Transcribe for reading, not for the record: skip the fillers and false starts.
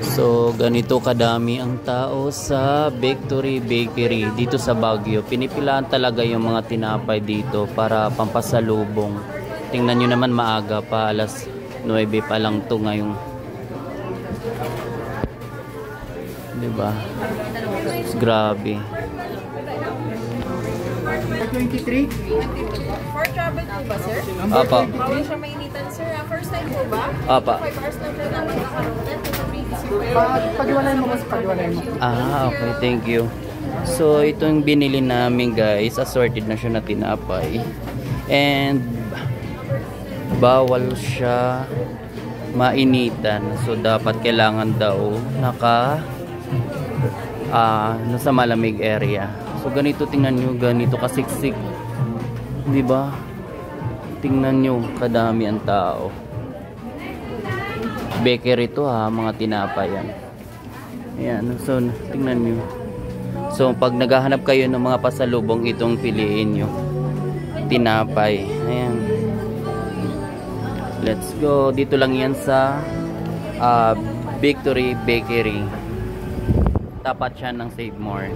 So, ganito kadami ang tao sa Victory Bakery dito sa Baguio. Pinipilaan talaga yung mga tinapay dito para pampasalubong. Tingnan nyo naman, maaga pa, alas 9 pa lang to ngayong. Diba? Grabe. 23? For travel po ba, sir? Apa. Bawal siya mainitan, sir. First time po ba? Apa. 5 hours lang po namin nakarutan. Pagwalay mo mas pagwalay mo. Okay, thank you. So, itong binili namin guys, assorted na siya na tinapay. And, bawal siya mainitan. So, dapat kailangan daw nasa malamig area. So, ganito tingnan nyo, ganito kasiksik. Diba? Tingnan nyo, kadami ang tao. Bakery to mga tinapay yan. Ayan, so tingnan nyo. So, pag naghahanap kayo ng mga pasalubong, itong piliin nyo. Tinapay. Ayan. Let's go. Dito lang yan sa Victory Bakery. Tapat siya ng Save More.